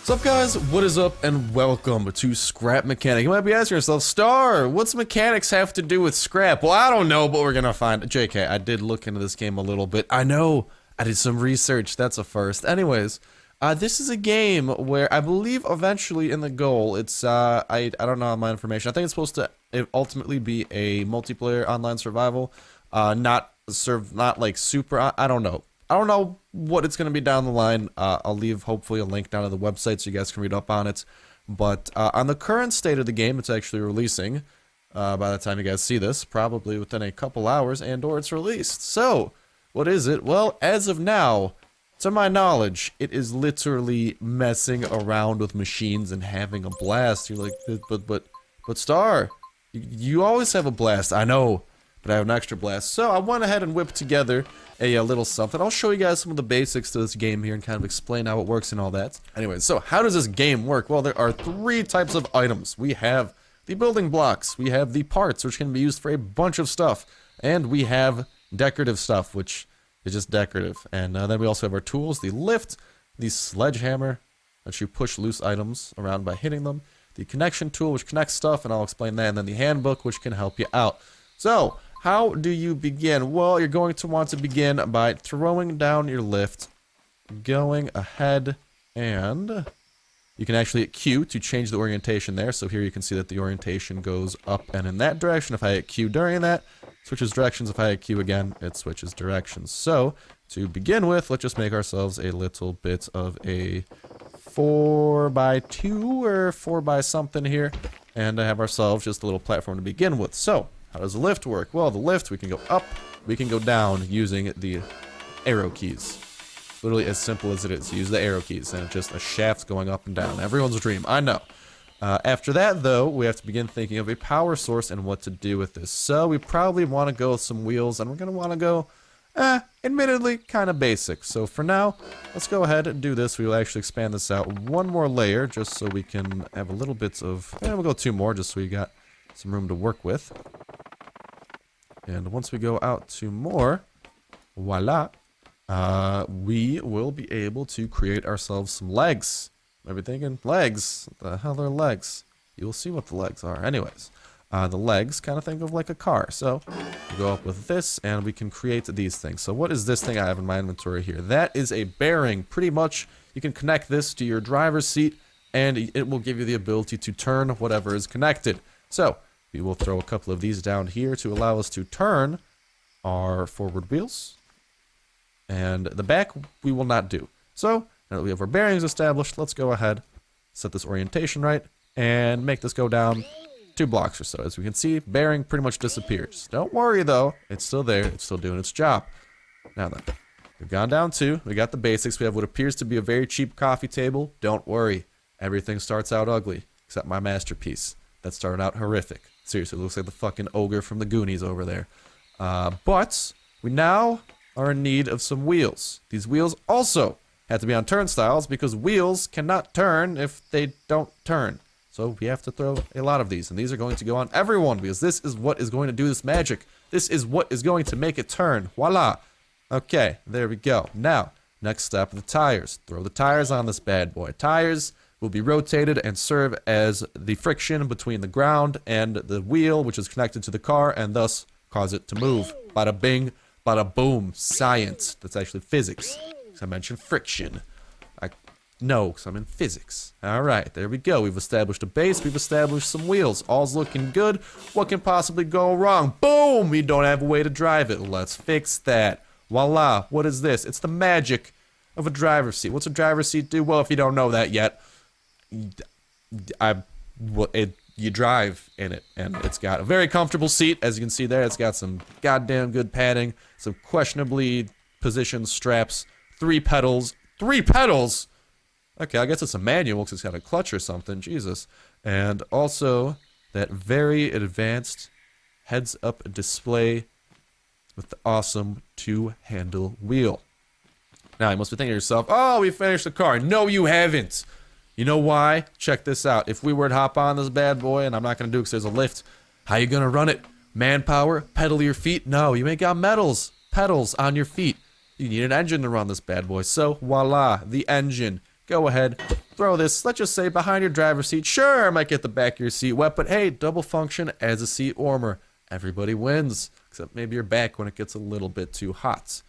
What's up, guys? What is up, and welcome to Scrap Mechanic. You might be asking yourself, Star, what's mechanics have to do with scrap? Well, I don't know, but we're gonna find. JK, I did look into this game a little bit. I know, I did some research. That's a first. Anyways, this is a game where I believe eventually in the goal, it's I don't know my information. I think it's supposed to ultimately be a multiplayer online survival, not like super. I don't know. I don't know what it's going to be down the line. I'll leave hopefully a link down to the website so you guys can read up on it. But on the current state of the game, it's actually releasing by the time you guys see this, probably within a couple hours, and or it's released. So, what is it? Well, as of now, to my knowledge, it is literally messing around with machines and having a blast. You're like, but Star, you always have a blast. I know, but I have an extra blast. So I went ahead and whipped together a little something. I'll show you guys some of the basics to this game here and kind of explain how it works and all that. Anyway, so how does this game work? Well, there are three types of items. We have the building blocks, we have the parts, which can be used for a bunch of stuff, and we have decorative stuff, which is just decorative. And then we also have our tools, the lift, the sledgehammer, which you push loose items around by hitting them, the connection tool, which connects stuff, and I'll explain that, and then the handbook, which can help you out. So, how do you begin? Well, you're going to want to begin by throwing down your lift, going ahead, and you can actually hit Q to change the orientation there. So here you can see that the orientation goes up and in that direction. If I hit Q during that, it switches directions. If I hit Q again, it switches directions. So to begin with, let's just make ourselves a little bit of a 4x2 or 4x something here, and have ourselves just a little platform to begin with. So how does the lift work? Well, the lift, we can go up, we can go down using the arrow keys. Literally as simple as it is. Use the arrow keys, and it's just a shaft going up and down. Everyone's dream, I know. After that, though, we have to begin thinking of a power source and what to do with this. So we probably want to go with some wheels, and we're going to want to go, admittedly, kind of basic. So for now, let's go ahead and do this. We will actually expand this out one more layer, just so we can have a little bit of, we'll go two more, just so we got some room to work with. And once we go out to more, voila, we will be able to create ourselves some legs. Maybe thinking, legs? What the hell are legs? You'll see what the legs are. Anyways, the legs, kind of think of like a car. So, we go up with this, and we can create these things. So what is this thing I have in my inventory here? That is a bearing. Pretty much, you can connect this to your driver's seat, and it will give you the ability to turn whatever is connected. So, we will throw a couple of these down here to allow us to turn our forward wheels. And the back, we will not do. So, now that we have our bearings established, let's go ahead, set this orientation right, and make this go down 2 blocks or so. As we can see, bearing pretty much disappears. Don't worry, though. It's still there. It's still doing its job. Now then, we've gone down 2. We got the basics. We have what appears to be a very cheap coffee table. Don't worry. Everything starts out ugly, except my masterpiece. That started out horrific. Seriously, it looks like the fucking ogre from the Goonies over there. But we now are in need of some wheels. These wheels also have to be on turnstiles because wheels cannot turn if they don't turn. So we have to throw a lot of these, and these are going to go on everyone because this is what is going to do this magic. This is what is going to make it turn. Voila. Okay, there we go. Now, next step, the tires. Throw the tires on this bad boy. Tires will be rotated and serve as the friction between the ground and the wheel, which is connected to the car, and thus cause it to move. Bada bing, bada boom. Science. That's actually physics. Because I mentioned friction. No, because I'm in physics. Alright, there we go. We've established a base. We've established some wheels. All's looking good. What can possibly go wrong? Boom! We don't have a way to drive it. Let's fix that. Voila. What is this? It's the magic of a driver's seat. What's a driver's seat do? Well, if you don't know that yet, you drive in it, and it's got a very comfortable seat. As you can see there, it's got some goddamn good padding, some questionably positioned straps, 3 pedals. 3 pedals? Okay, I guess it's a manual because it's got a clutch or something. Jesus. And also that very advanced heads-up display with the awesome 2-handle wheel. Now, you must be thinking to yourself, oh, we finished the car. No, you haven't. You know why? Check this out. If we were to hop on this bad boy, and I'm not going to do it because there's a lift, how you going to run it? Manpower? Pedal your feet? No, you ain't got pedals on your feet. You need an engine to run this bad boy. So, voila, the engine. Go ahead, throw this, let's just say, behind your driver's seat. Sure, I might get the back of your seat wet, but hey, double function as a seat warmer. Everybody wins, except maybe your back when it gets a little bit too hot.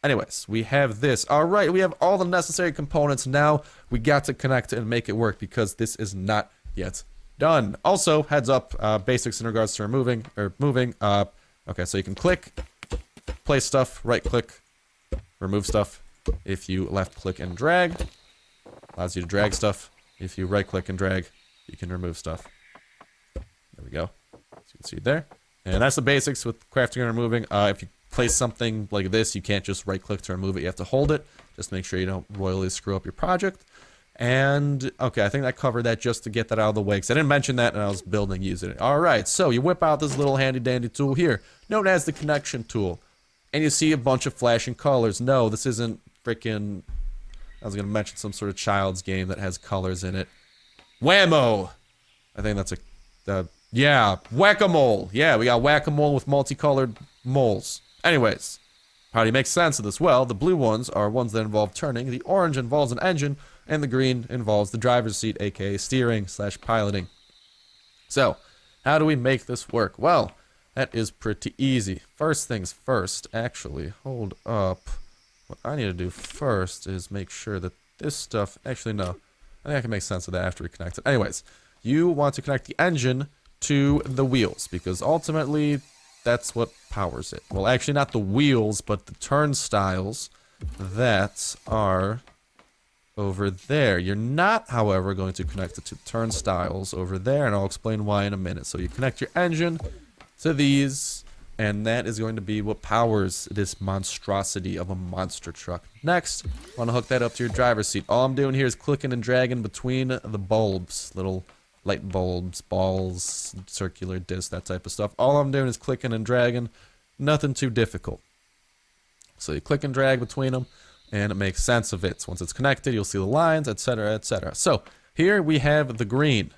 Anyways, we have this. All right, we have all the necessary components. Now we got to connect it and make it work because this is not yet done. Also, heads up, basics in regards to moving. Okay, so you can click, place stuff, right click, remove stuff. If you left click and drag, allows you to drag stuff. If you right click and drag, you can remove stuff. There we go. So you can see there. And that's the basics with crafting and removing. If you place something like this, you can't just right click to remove it. You have to hold it. Just make sure you don't royally screw up your project. And okay, I think I covered that just to get that out of the way, because I didn't mention that and I was building using it. All right, so you whip out this little handy dandy tool here, known as the connection tool. And you see a bunch of flashing colors. No, this isn't freaking, I was going to mention some sort of child's game that has colors in it. Whammo! I think that's yeah, whack-a-mole. Yeah, we got whack-a-mole with multicolored moles. Anyways, probably makes sense of this. Well, the blue ones are ones that involve turning, the orange involves an engine, and the green involves the driver's seat, aka steering / piloting. So, how do we make this work? Well, that is pretty easy. First things first, actually, hold up. What I need to do first is make sure that this stuff, actually no, I think I can make sense of that after we connect it. Anyways, you want to connect the engine to the wheels, because ultimately that's what powers it. Well, actually not the wheels, but the turnstiles that are over there. You're not, however, going to connect it to turnstiles over there, and I'll explain why in a minute. So you connect your engine to these, and that is going to be what powers this monstrosity of a monster truck. Next, I want to hook that up to your driver's seat. All I'm doing here is clicking and dragging between the bulbs, little light bulbs, balls, circular disc, that type of stuff. All I'm doing is clicking and dragging. Nothing too difficult. So you click and drag between them, and it makes sense of it. Once it's connected, you'll see the lines, etc., etc. So here we have the green.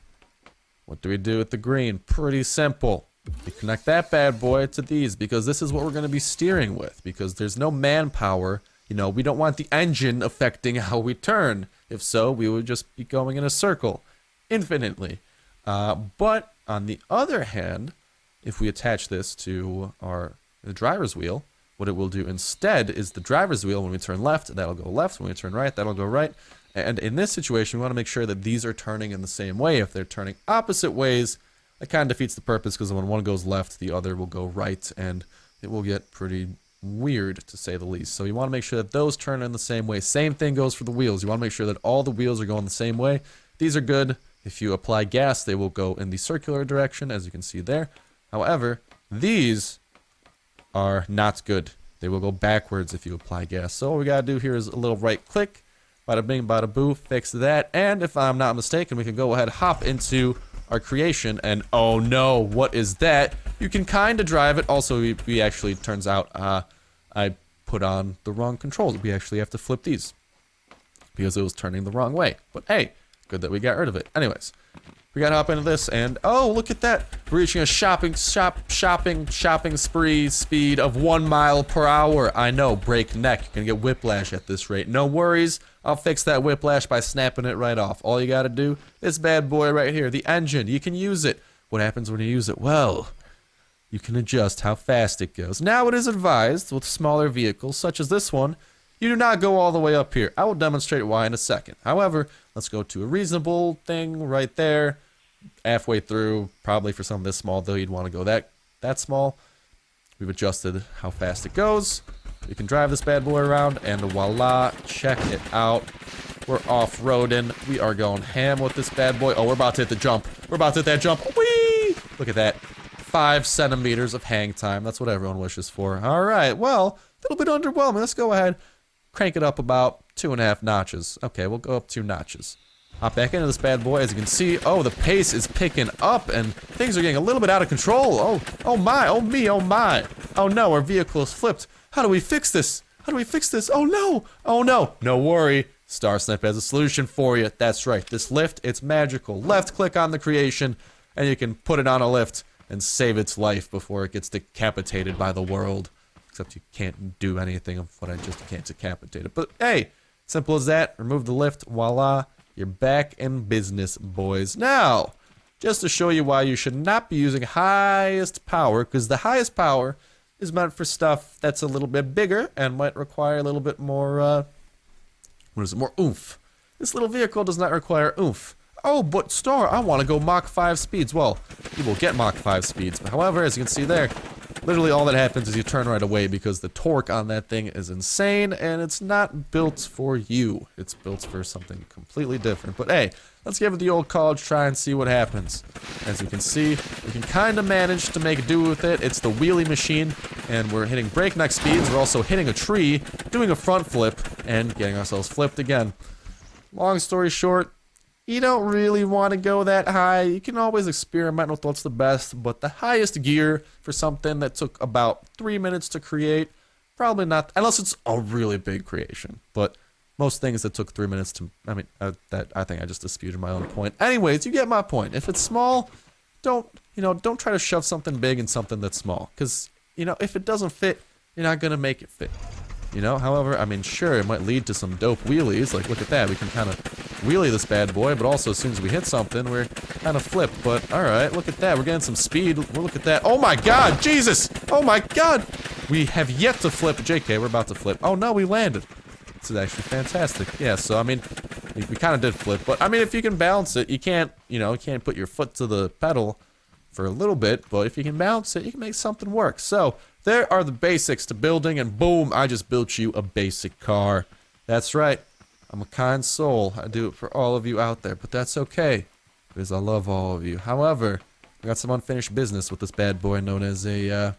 What do we do with the green? Pretty simple. We connect that bad boy to these, because this is what we're going to be steering with, because there's no manpower. You know, we don't want the engine affecting how we turn. If so, we would just be going in a circle infinitely. But on the other hand, if we attach this to the driver's wheel, what it will do instead is the driver's wheel, when we turn left, that'll go left. When we turn right, that'll go right. And in this situation, we want to make sure that these are turning in the same way. If they're turning opposite ways, that kind of defeats the purpose, because when one goes left, the other will go right, and it will get pretty weird, to say the least. So you want to make sure that those turn in the same way. Same thing goes for the wheels. You want to make sure that all the wheels are going the same way. These are good. If you apply gas, they will go in the circular direction, as you can see there. However, these are not good. They will go backwards if you apply gas. So all we gotta do here is a little right click, bada bing, bada boo, fix that. And if I'm not mistaken, we can go ahead, hop into our creation, and oh no, what is that? You can kind of drive it. Also, we actually, turns out, I put on the wrong controls. We actually have to flip these, because it was turning the wrong way. But hey, good that we got rid of it. Anyways, we gotta hop into this, and oh, look at that. We're reaching a shopping spree speed of 1 mile per hour. I know, breakneck. You're gonna get whiplash at this rate. No worries. I'll fix that whiplash by snapping it right off. All you gotta do, this bad boy right here, the engine, you can use it. What happens when you use it? Well, you can adjust how fast it goes. Now, it is advised with smaller vehicles, such as this one, you do not go all the way up here. I will demonstrate why in a second. However, let's go to a reasonable thing right there. Halfway through, probably for something this small, though, you'd want to go that small. We've adjusted how fast it goes. You can drive this bad boy around, and voila, check it out. We're off-roading. We are going ham with this bad boy. Oh, we're about to hit the jump. We're about to hit that jump. Whee! Look at that. 5 centimeters of hang time. That's what everyone wishes for. All right, well, a little bit underwhelming. Let's go ahead, crank it up about 2.5 notches. Okay, we'll go up 2 notches. Hop back into this bad boy. As you can see, oh, the pace is picking up, and things are getting a little bit out of control. Oh my, oh me, oh my. Oh no, our vehicle is flipped. How do we fix this? How do we fix this? Oh no, oh no. No worry, Starsnipe has a solution for you. That's right, this lift, it's magical. Left click on the creation, and you can put it on a lift and save its life before it gets decapitated by the world. Except you can't do anything of what I just can't decapitate it. But hey, simple as that. Remove the lift, voila. You're back in business, boys. Now, just to show you why you should not be using highest power, because the highest power is meant for stuff that's a little bit bigger and might require a little bit more, more oomph. This little vehicle does not require oomph. Oh, but Star, I want to go Mach 5 speeds. Well, you will get Mach 5 speeds. But however, as you can see there, literally all that happens is you turn right away because the torque on that thing is insane and it's not built for you. It's built for something completely different. But hey, let's give it the old college try and see what happens. As you can see, we can kind of manage to make do with it. It's the wheelie machine and we're hitting breakneck speeds. We're also hitting a tree, doing a front flip, and getting ourselves flipped again. Long story short, you don't really want to go that high. You can always experiment with what's the best, but the highest gear for something that took about 3 minutes to create, probably not, unless it's a really big creation. But most things that took 3 minutes to, I mean, I think I just disputed my own point. Anyways, you get my point. If it's small, don't try to shove something big in something that's small. Because, if it doesn't fit, you're not going to make it fit. However, I mean, sure, it might lead to some dope wheelies. Like, look at that. We can kind of wheelie this bad boy, but also as soon as we hit something, we're kind of flipped. But, alright, look at that. We're getting some speed. Look at that. Oh my god! Jesus! Oh my god! We have yet to flip. JK, we're about to flip. Oh no, we landed. This is actually fantastic. Yeah, so, I mean, we kind of did flip. But, I mean, if you can balance it, you can't put your foot to the pedal for a little bit. But if you can balance it, you can make something work. So, there are the basics to building, and boom, I just built you a basic car. That's right. I'm a kind soul. I do it for all of you out there, but that's okay, because I love all of you. However, I got some unfinished business with this bad boy known as an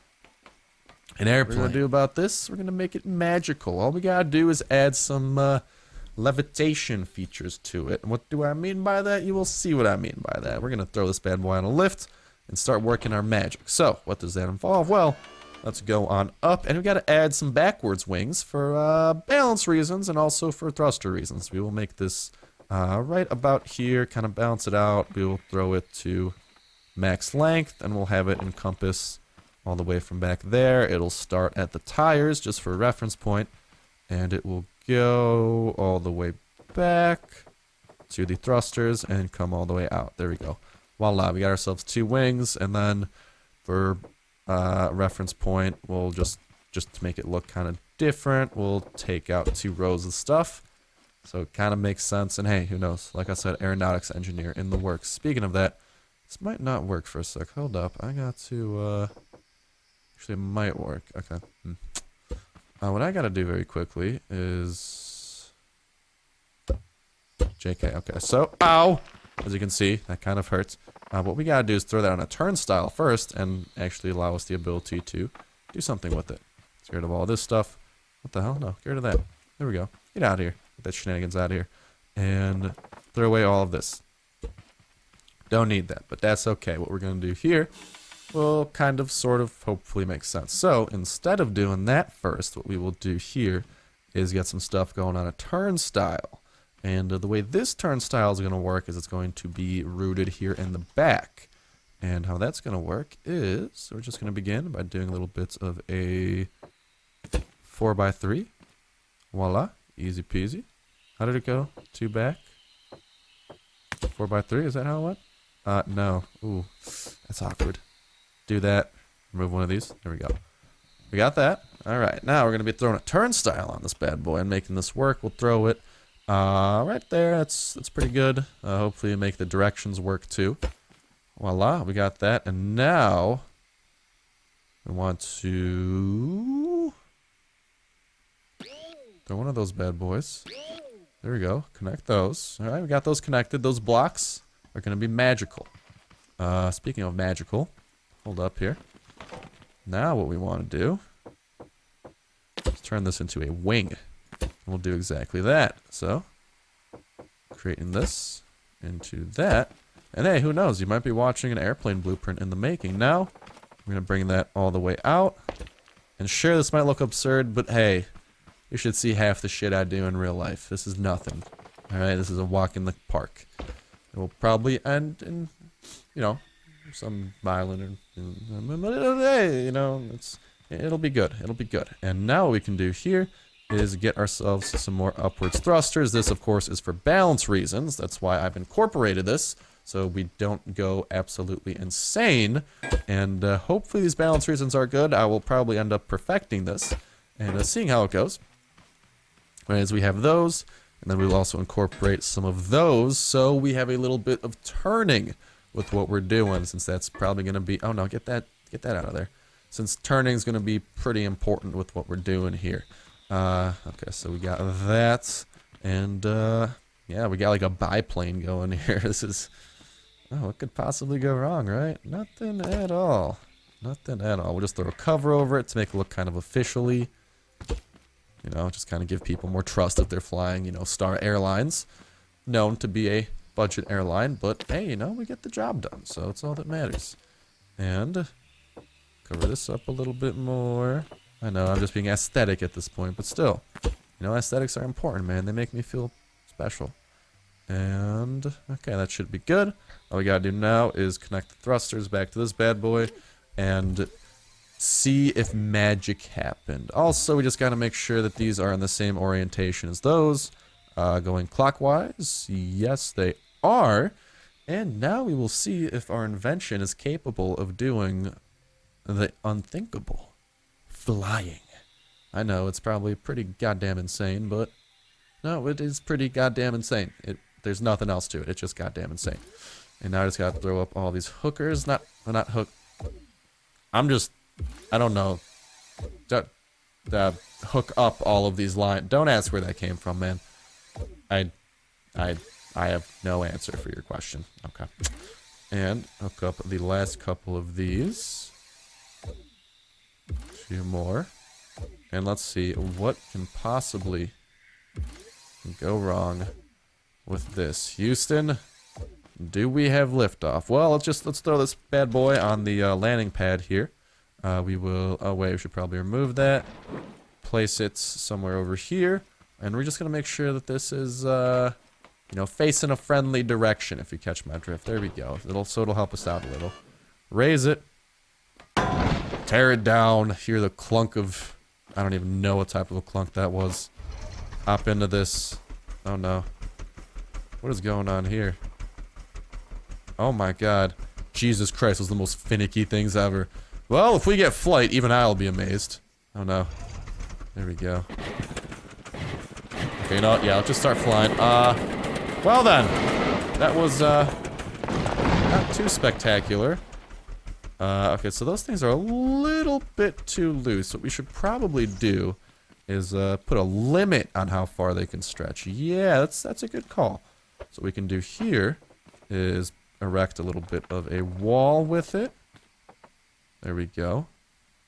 airplane. What we're going to do about this, we're going to make it magical. All we got to do is add some levitation features to it. And what do I mean by that? You will see what I mean by that. We're going to throw this bad boy on a lift and start working our magic. So, what does that involve? Well, let's go on up, and we got to add some backwards wings for balance reasons and also for thruster reasons. We will make this right about here, kind of balance it out. We will throw it to max length, and we'll have it encompass all the way from back there. It'll start at the tires, just for a reference point, and it will go all the way back to the thrusters and come all the way out. There we go. Voila, we got ourselves 2 wings, and then for reference point, we'll just to make it look kind of different, we'll take out 2 rows of stuff, so it kind of makes sense. And hey, who knows, like I said, aeronautics engineer in the works. Speaking of that, this might not work for a sec. Hold up, I got to actually it might work. Okay. What I gotta do very quickly is JK. Okay, so ow, as you can see, that kind of hurts. What we gotta do is throw that on a turnstile first and actually allow us the ability to do something with it. Let's get rid of all this stuff. What the hell? No, get rid of that. There we go. Get out of here. Get that shenanigans out of here. And throw away all of this. Don't need that, but that's okay. What we're gonna do here will kind of, sort of, hopefully make sense. So, instead of doing that first, what we will do here is get some stuff going on a turnstile. And the way this turnstile is going to work is it's going to be rooted here in the back. And how that's going to work is we're just going to begin by doing little bits of a 4x3. Voila. Easy peasy. How did it go? 2 back. 4x3. Is that how it went? No. Ooh. That's awkward. Do that. Remove one of these. There we go. We got that. Alright. Now we're going to be throwing a turnstile on this bad boy and making this work. We'll throw it right there. That's pretty good. Hopefully make the directions work too. Voila, we got that. And now we want to throw one of those bad boys. There we go. Connect those. Alright, we got those connected. Those blocks are going to be magical. Speaking of magical, hold up here. Now what we want to do is turn this into a wing. We'll do exactly that. So, creating this into that. And hey, who knows? You might be watching an airplane blueprint in the making. Now, I'm going to bring that all the way out. And sure, this might look absurd, but hey, you should see half the shit I do in real life. This is nothing. Alright, this is a walk in the park. It will probably end in, some violent but hey, it'll be good. It'll be good. And now what we can do here is get ourselves some more upwards thrusters. This, of course, is for balance reasons. That's why I've incorporated this, so we don't go absolutely insane. And hopefully these balance reasons are good. I will probably end up perfecting this and seeing how it goes. As we have those, and then we'll also incorporate some of those, so we have a little bit of turning with what we're doing, since that's probably going to be... Oh, no, get that out of there. Since turning is going to be pretty important with what we're doing here. Okay, so we got that, and, yeah, we got like a biplane going here. This is... Oh, what could possibly go wrong, right? Nothing at all. Nothing at all. We'll just throw a cover over it to make it look kind of officially. You know, just kind of give people more trust if they're flying, you know, Star Airlines. Known to be a budget airline, but hey, you know, we get the job done, so it's all that matters. And cover this up a little bit more. I know, I'm just being aesthetic at this point, but still. You know, aesthetics are important, man. They make me feel special. And, okay, that should be good. All we gotta do now is connect the thrusters back to this bad boy and see if magic happened. Also, we just gotta make sure that these are in the same orientation as those. Going clockwise. Yes, they are. And now we will see if our invention is capable of doing the unthinkable. Flying. I know, it's probably pretty goddamn insane, but no, it is pretty goddamn insane. There's nothing else to it. It's just goddamn insane. And now I just gotta throw up all these hookers. Not hook. I don't know. Hook up all of these lines. Don't ask where that came from, man. I have no answer for your question. Okay. And hook up the last couple of these. A few more. And let's see what can possibly go wrong with this. Houston, do we have liftoff? Well, let's throw this bad boy on the landing pad here. We will... Oh, wait, we should probably remove that. Place it somewhere over here. And we're just going to make sure that this is, you know, facing a friendly direction, if you catch my drift. There we go. It'll help us out a little. Raise it. Tear it down. Hear the clunk of... I don't even know what type of a clunk that was. Hop into this. Oh, no. What is going on here? Oh, my God. Jesus Christ, those are the most finicky things ever. Well, if we get flight, even I'll be amazed. Oh, no. There we go. Okay, you know what? Yeah, I'll just start flying. Well then. That was, not too spectacular. Okay, so those things are a little bit too loose. What we should probably do is, put a limit on how far they can stretch. Yeah, that's a good call. So what we can do here is erect a little bit of a wall with it. There we go.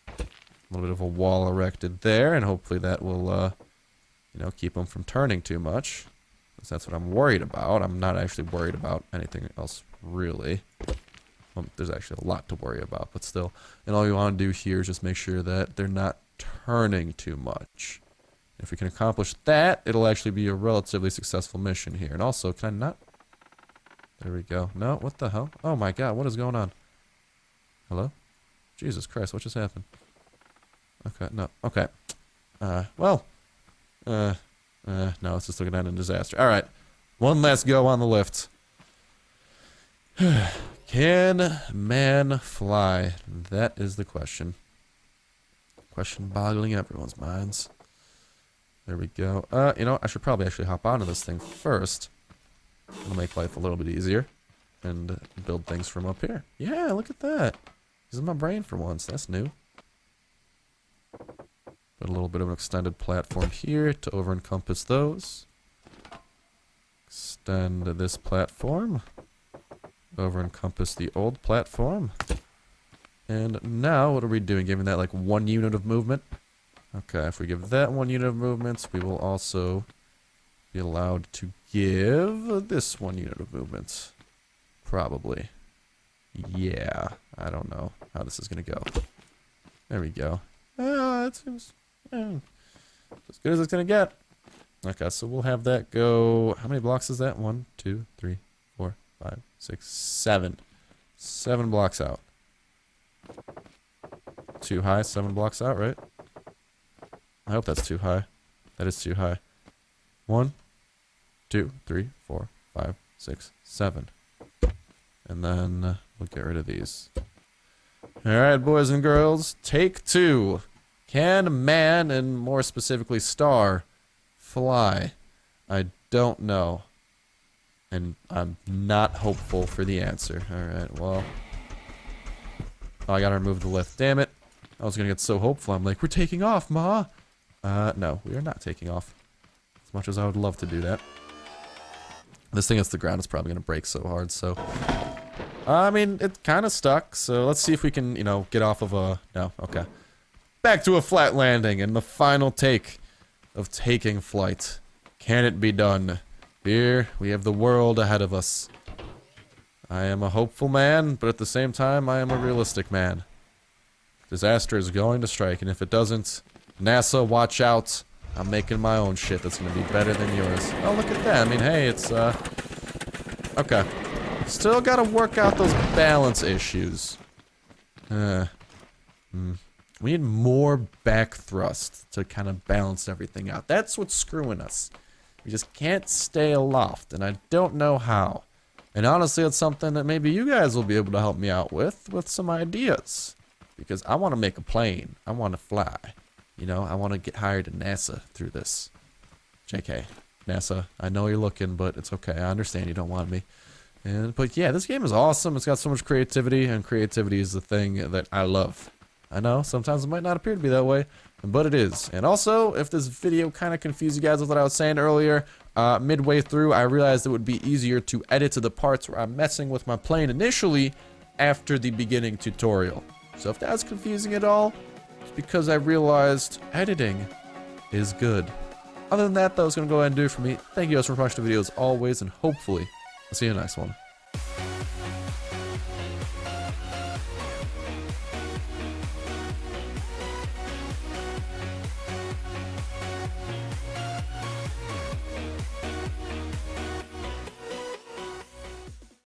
A little bit of a wall erected there, and hopefully that will, you know, keep them from turning too much. Because that's what I'm worried about. I'm not actually worried about anything else, really. Well, there's actually a lot to worry about, but still. And all you want to do here is just make sure that they're not turning too much. If we can accomplish that, it'll actually be a relatively successful mission here. And also, can I not... There we go. No, what the hell? Oh my God, what is going on? Hello? Jesus Christ, what just happened? Okay, no, okay. No, it's just looking at a disaster. Alright, one last go on the lift. Can man fly? That is the question. Question boggling everyone's minds. There we go. You know, I should probably actually hop onto this thing first. It'll make life a little bit easier. And build things from up here. Yeah, look at that. Using my brain for once. That's new. Put a little bit of an extended platform here to over-encompass those. Extend this platform. Over-encompass the old platform. And now, what are we doing? Giving that like 1 unit of movement? Okay, if we give that 1 unit of movement, we will also be allowed to give this 1 unit of movement. Probably. Yeah, I don't know how this is going to go. There we go. It seems as good as it's going to get. Okay, so we'll have that go... How many blocks is that? 1, 2, 3, 4, 5, 6, 7. 7 blocks out. Too high, 7 blocks out, right? I hope that's too high. That is too high. 1, 2, 3, 4, 5, 6, 7. And then we'll get rid of these. Alright, boys and girls. Take 2. Can man, and more specifically star, fly? I don't know. And I'm not hopeful for the answer. Alright, well. Oh, I gotta remove the lift. Damn it. I was gonna get so hopeful. I'm like, we're taking off, Ma! No, we are not taking off. As much as I would love to do that. This thing hits the ground, it's probably gonna break so hard, so... I mean, it kinda stuck, so let's see if we can, you know, get off of a... No, okay. Back to a flat landing, and the final take of taking flight. Can it be done? Here, we have the world ahead of us. I am a hopeful man, but at the same time, I am a realistic man. Disaster is going to strike, and if it doesn't, NASA, watch out. I'm making my own shit that's going to be better than yours. Oh, look at that. I mean, hey, it's, okay. Still got to work out those balance issues. We need more back thrust to kind of balance everything out. That's what's screwing us. We just can't stay aloft, and I don't know how. And honestly, it's something that maybe you guys will be able to help me out with some ideas. Because I want to make a plane. I want to fly. You know, I want to get hired at NASA through this. JK, NASA, I know you're looking, but it's okay. I understand you don't want me. But yeah, this game is awesome. It's got so much creativity, and creativity is the thing that I love. I know, sometimes it might not appear to be that way, but it is. And also, if this video kind of confused you guys with what I was saying earlier, midway through, I realized it would be easier to edit to the parts where I'm messing with my plane initially after the beginning tutorial. So if that's confusing at all, it's because I realized editing is good. Other than that, though, it's going to go ahead and do it for me. Thank you guys for watching the video as always, and hopefully, I'll see you in the next one.